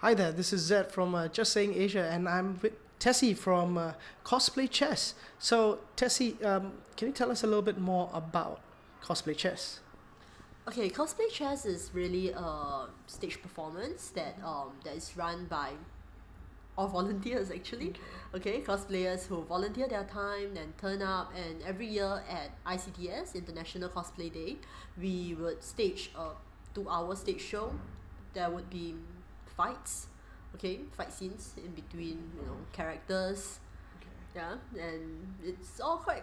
Hi there, this is Zed from Just Saying Asia, and I'm with Tessie from Cosplay Chess. So, Tessie, can you tell us a little bit more about Cosplay Chess? Okay, Cosplay Chess is really a stage performance that is run by all volunteers actually. Okay, cosplayers who volunteer their time and turn up, and every year at ICTS, International Cosplay Day, we would stage a 2-hour stage show. There would be fights, okay, fight scenes in between, characters. Yeah, and it's all quite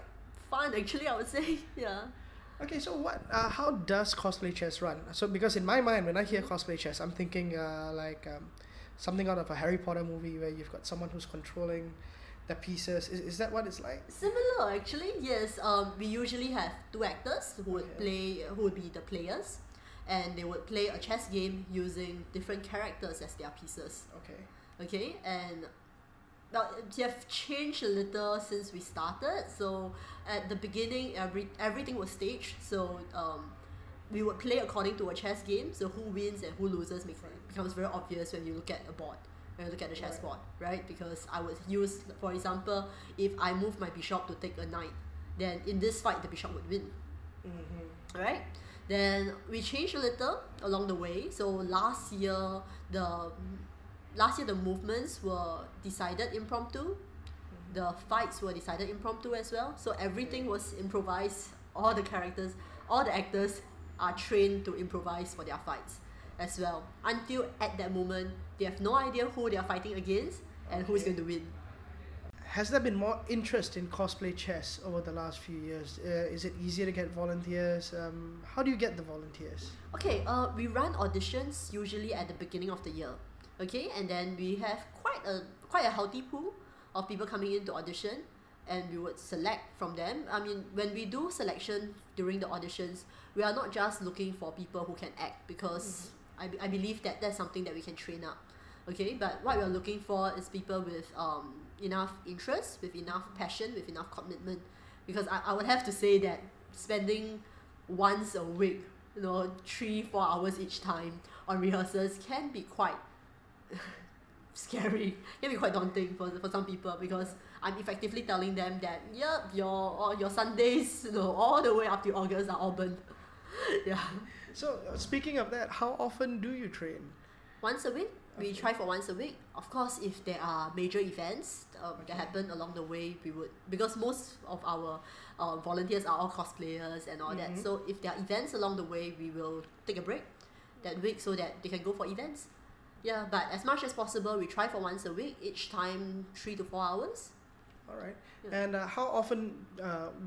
fun actually, I would say. Yeah. Okay, so how does Cosplay Chess run? So, because in my mind, when I hear Cosplay Chess, I'm thinking something out of a Harry Potter movie where you've got someone who's controlling the pieces. Is that what it's like? Similar actually, yes. We usually have two actors who would be the players, and they would play a chess game using different characters as their pieces. Okay, and they have changed a little since we started. So at the beginning, everything was staged. So we would play according to a chess game. So who wins and who loses becomes very obvious when you look at a board, when you look at the chessboard, right? Because I would use, for example, if I move my bishop to take a knight, then in this fight the bishop would win. Right? Then we changed a little along the way. So last year the movements were decided impromptu. The fights were decided impromptu as well. So everything was improvised. All the characters, all the actors are trained to improvise for their fights as well. Until at that moment, they have no idea who they are fighting against and who is going to win. Has there been more interest in Cosplay Chess over the last few years? Is it easier to get volunteers? How do you get the volunteers? Okay, we run auditions usually at the beginning of the year. Okay, and then we have quite a healthy pool of people coming in to audition, and we would select from them. I mean, when we do selection during the auditions, we are not just looking for people who can act, because I believe that that's something that we can train up. Okay, but what we are looking for is people with enough interest, with enough passion, with enough commitment. Because I would have to say that spending once a week, 3-4 hours each time on rehearsals can be quite scary, can be quite daunting for some people, because I'm effectively telling them that your Sundays, all the way up to August are all burnt. Yeah. So speaking of that, how often do you train? Once a week. We try for once a week. Of course, if there are major events that happen along the way, we would, because most of our volunteers are all cosplayers and all that. So if there are events along the way, we will take a break that week so that they can go for events. Yeah, but as much as possible, we try for once a week, each time 3 to 4 hours. All right. Yeah. And how often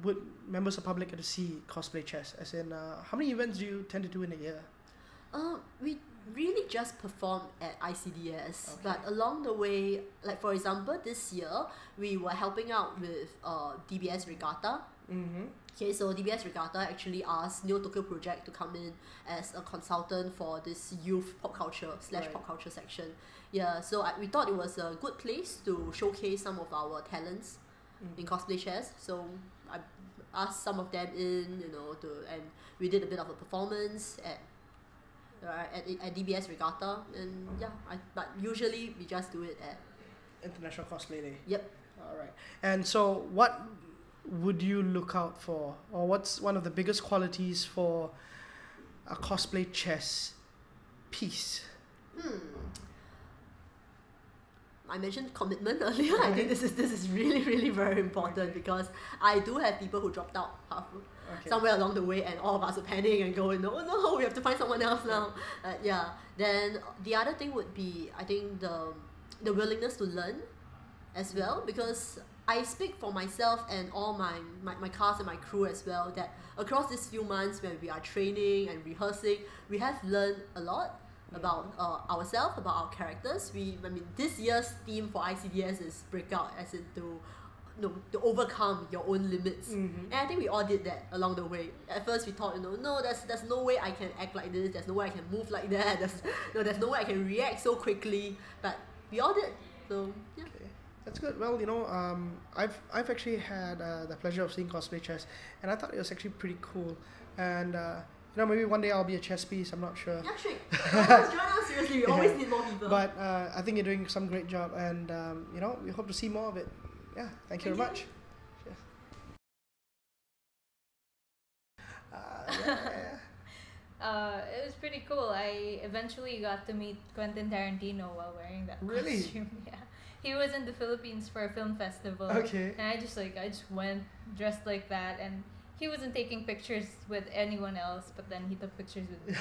would members of the public get to see Cosplay Chess? As in, how many events do you tend to do in a year? We really just perform at ICDS, but along the way, like for example, this year, we were helping out with DBS Regatta. Okay, so DBS Regatta actually asked Neo Tokyo Project to come in as a consultant for this youth pop culture / pop culture section. Yeah, so we thought it was a good place to showcase some of our talents in Cosplay Chess. So I asked some of them in, and we did a bit of a performance at DBS Regatta, and but usually we just do it at International Cosplay Day. Yep. All right. And so what would you look out for, or what's one of the biggest qualities for a Cosplay Chess piece? I mentioned commitment earlier. I think this is really, really very important, because I do have people who dropped out somewhere along the way, and all of us are panicking and going, no, we have to find someone else now. Then the other thing would be, I think, the willingness to learn as well, because I speak for myself and all my cast and my crew as well, that across these few months when we are training and rehearsing, we have learned a lot about ourselves, about our characters. This year's theme for ICDS is breakout, as in to overcome your own limits. And I think we all did that along the way. At first we thought, no, there's no way I can act like this, there's no way I can move like that, there's no way I can react so quickly, but we all did. So yeah. Okay. That's good. Well, I've actually had the pleasure of seeing Cosplay Chess, and I thought it was actually pretty cool. And You know, maybe one day I'll be a chess piece. I'm not sure. Yeah, sure. Join us. Seriously, we always need more people. But I think you're doing some great job, and you know, we hope to see more of it. Yeah, thank you very much. It was pretty cool. I eventually got to meet Quentin Tarantino while wearing that costume. Yeah, he was in the Philippines for a film festival. Okay. And I just went dressed like that, and he wasn't taking pictures with anyone else, but then he took pictures with me.